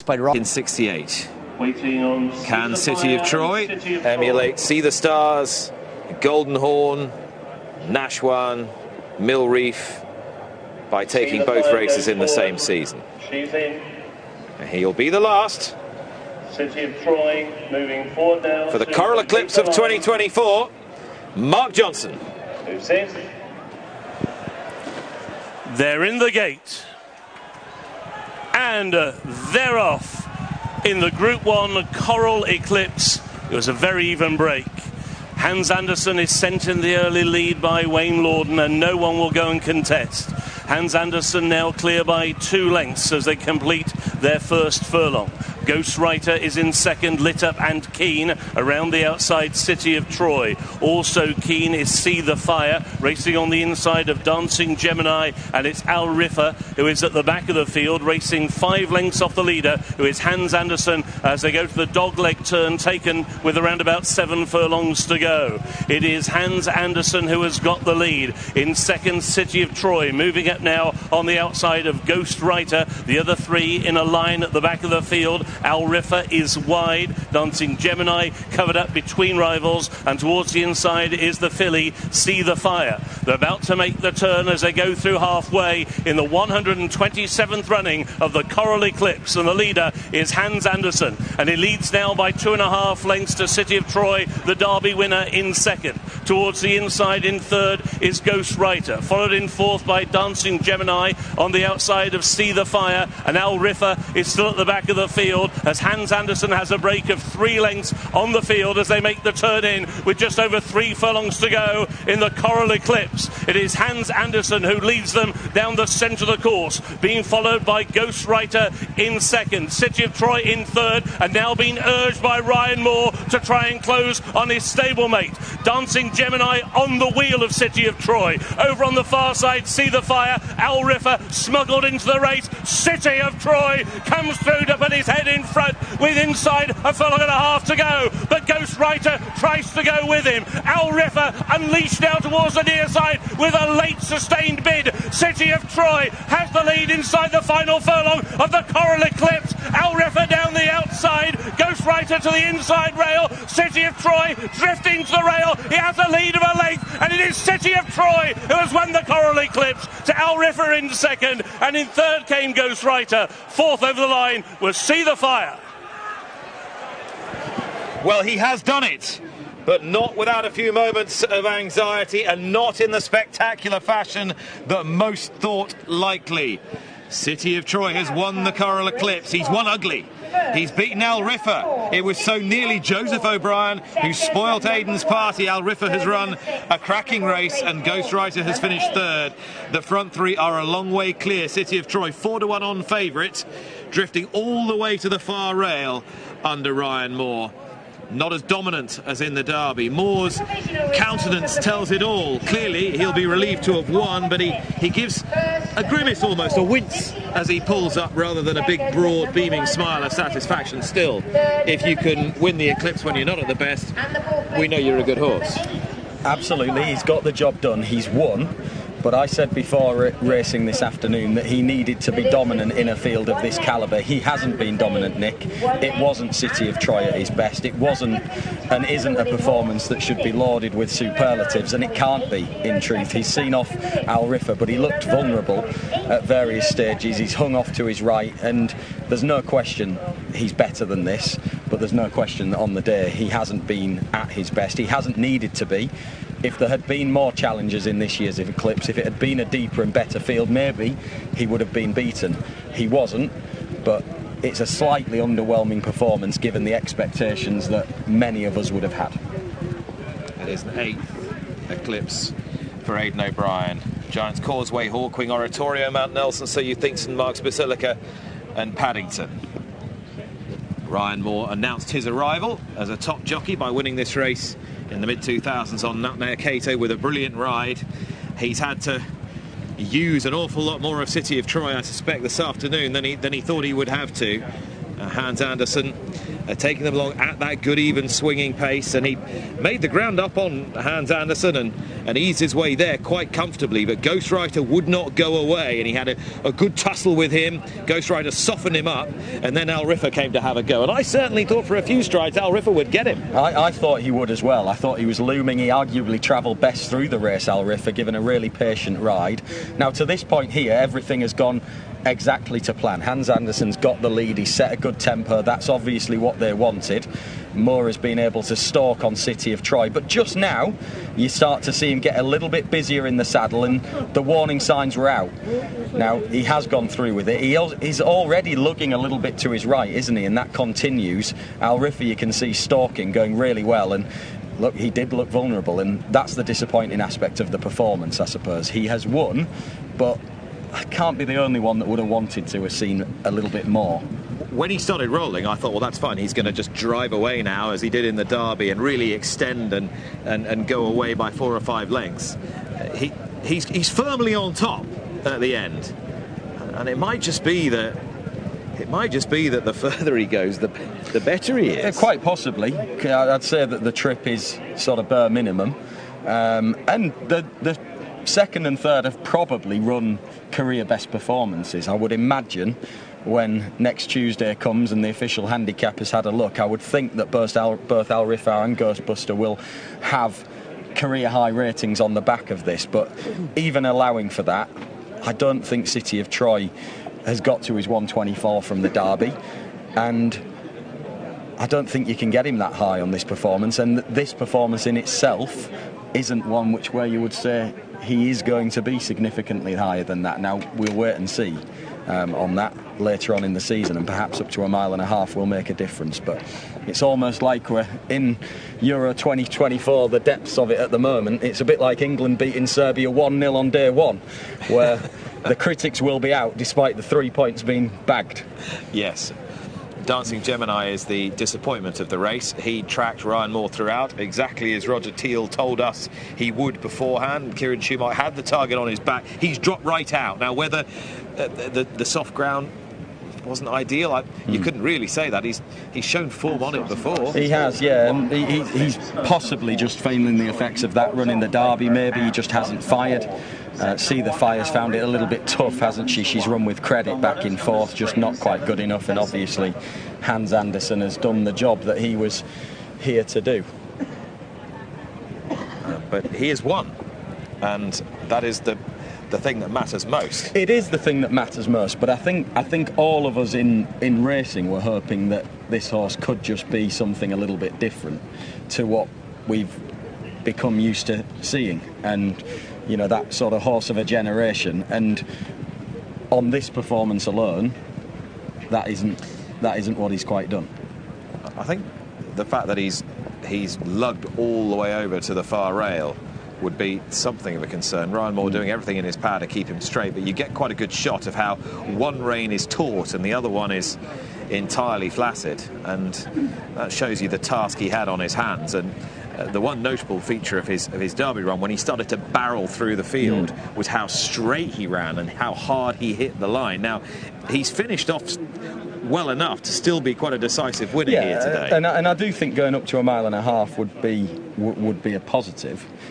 by Riffa. In 68. Can City of Troy emulate See the Stars, Golden Horn, Nashwan, Mill Reef by taking both races in the same season? He'll be the last. City of Troy moving forward now for the Coral-Eclipse of 2024, Mark Johnson. Who's in? They're in the gate. And they're off in the Group 1 Coral-Eclipse. It was a very even break. Hans Andersen is sent in the early lead by Wayne Lorden, and no one will go and contest. Hans Andersen now clear by 2 lengths as they complete their first furlong. Ghostwriter is in second, lit up and keen around the outside City of Troy. Also keen is See the Fire, racing on the inside of Dancing Gemini, and it's Al Riffa who is at the back of the field, racing 5 lengths off the leader, who is Hans Andersen, as they go to the dogleg turn taken with around about 7 furlongs to go. It is Hans Andersen who has got the lead. In second, City of Troy, moving up now on the outside of Ghostwriter. The other 3 in a line at the back of the field. Al Riffa is wide, Dancing Gemini covered up between rivals, and towards the inside is the filly See the Fire. They're about to make the turn as they go through halfway in the 127th running of the Coral-Eclipse, and the leader is Hans Andersen, and he leads now by 2.5 lengths to City of Troy, the Derby winner, in second. Towards the inside in third is Ghostwriter, followed in fourth by Dancing Gemini on the outside of See the Fire, and Al Riffa is still at the back of the field as Hans Andersen has a break of 3 lengths on the field as they make the turn in with just over 3 furlongs to go in the Coral-Eclipse. It is Hans Andersen who leads them down the centre of the course, being followed by Ghostwriter in second, City of Troy in third, and now being urged by Ryan Moore to try and close on his stablemate. Dancing Gemini on the wheel of City of Troy. Over on the far side, See the Fire. Al Riffa smuggled into the race. City of Troy comes through to put his head in front with inside a furlong and a half to go, but Ghostwriter tries to go with him. Al Riffa unleashed now towards the near side with a late sustained bid. City of Troy has the lead inside the final furlong of the Coral-Eclipse. Al Riffa down the outside, Ghostwriter to the inside rail. City of Troy drifting to the rail. He has a lead of a length, and it is City of Troy who has won the Coral-Eclipse. To Al Riffa in second, and in third came Ghostwriter. Fourth over the line was See the Fire. Well, he has done it, but not without a few moments of anxiety, and not in the spectacular fashion that most thought likely. City of Troy has won the Coral-Eclipse. He's won ugly. He's beaten Al Riffa. It was so nearly Joseph O'Brien who spoilt Aidan's party. Al Riffa has run a cracking race, and Ghostwriter has finished third. The front 3 are a long way clear. City of Troy 4-1 on favourite, drifting all the way to the far rail under Ryan Moore. Not as dominant as in the Derby. Moore's countenance tells it all. Clearly he'll be relieved to have won, but he gives a grimace, almost a wince, as he pulls up, rather than a big broad beaming smile of satisfaction. Still, if you can win the Eclipse when you're not at the best, we know you're a good horse. Absolutely, he's got the job done, he's won. But I said before racing this afternoon that he needed to be dominant in a field of this calibre. He hasn't been dominant, Nick. It wasn't City of Troy at his best. It wasn't and isn't a performance that should be lauded with superlatives, and it can't be, in truth. He's seen off Al Riffa, but he looked vulnerable at various stages. He's hung off to his right, and there's no question he's better than this, but there's no question that on the day he hasn't been at his best. He hasn't needed to be. If there had been more challenges in this year's Eclipse, if it had been a deeper and better field, maybe he would have been beaten. He wasn't, but it's a slightly underwhelming performance given the expectations that many of us would have had. It is an 8th Eclipse for Aidan O'Brien. Giants Causeway, Hawkwing, Oratorio, Mount Nelson, So You Think, St Mark's Basilica and Paddington. Ryan Moore announced his arrival as a top jockey by winning this race in the mid-2000s on Nutmeg Cato with a brilliant ride. He's had to use an awful lot more of City of Troy, I suspect, this afternoon than he thought he would have to. Hans Andersen taking them along at that good even swinging pace, and he made the ground up on Hans Andersen and eased his way there quite comfortably, but Ghostwriter would not go away, and he had a good tussle with him. Ghostwriter softened him up, and then Al Riffa came to have a go, and I certainly thought for a few strides Al Riffa would get him. I thought he would as well. I thought he was looming. He arguably travelled best through the race, Al Riffa, given a really patient ride. Now to this point here, everything has gone exactly to plan. Hans Andersen's got the lead, he's set a good tempo, that's obviously what they wanted. Moore has been able to stalk on City of Troy, but just now you start to see him get a little bit busier in the saddle, and the warning signs were out. Now he has gone through with it. He's already lugging a little bit to his right, isn't he, and that continues. Al Riffa, you can see stalking, going really well, and look, he did look vulnerable, and that's the disappointing aspect of the performance, I suppose. He has won, but I can't be the only one that would have wanted to have seen a little bit more. When he started rolling, I thought, well, that's fine. He's going to just drive away now, as he did in the Derby, and really extend and go away by 4 or 5 lengths. He's firmly on top at the end, and it might just be that the further he goes, the better he is. Quite possibly. I'd say that the trip is sort of bare minimum, and the second and third have probably run career best performances. I would imagine when next Tuesday comes and the official handicap has had a look, I would think that both Al Riffa and Ghostbuster will have career high ratings on the back of this, but even allowing for that, I don't think City of Troy has got to his 124 from the Derby, and I don't think you can get him that high on this performance, and this performance in itself isn't one where you would say he is going to be significantly higher than that. Now we'll wait and see on that later on in the season, and perhaps up to 1.5 miles will make a difference, but it's almost like we're in Euro 2024, the depths of it at the moment. It's a bit like England beating Serbia 1-0 on day one, where the critics will be out despite the 3 points being bagged. Yes. Dancing Gemini is the disappointment of the race. He tracked Ryan Moore throughout, exactly as Roger Teal told us he would beforehand. Kieran Schumacher had the target on his back. He's dropped right out. Now, whether the soft ground wasn't ideal, you couldn't really say that. He's shown form on it before. He has, yeah. And he's possibly just feeling the effects of that run in the Derby. Maybe he just hasn't fired. See the Fire's found it a little bit tough, hasn't she? She's run with credit back in fourth, just not quite good enough, and obviously Hans Andersen has done the job that he was here to do. But he has won, and that is the thing that matters most. It is the thing that matters most, but I think all of us in racing were hoping that this horse could just be something a little bit different to what we've become used to seeing, and you know, that sort of horse of a generation. And on this performance alone, that isn't what he's quite done. I think the fact that he's lugged all the way over to the far rail would be something of a concern. Ryan Moore doing everything in his power to keep him straight, but you get quite a good shot of how one rein is taut and the other one is entirely flaccid, and that shows you the task he had on his hands. And the one notable feature of his Derby run, when he started to barrel through the field, was how straight he ran and how hard he hit the line. Now, he's finished off well enough to still be quite a decisive winner here today. And I do think going up to 1.5 miles would be a positive.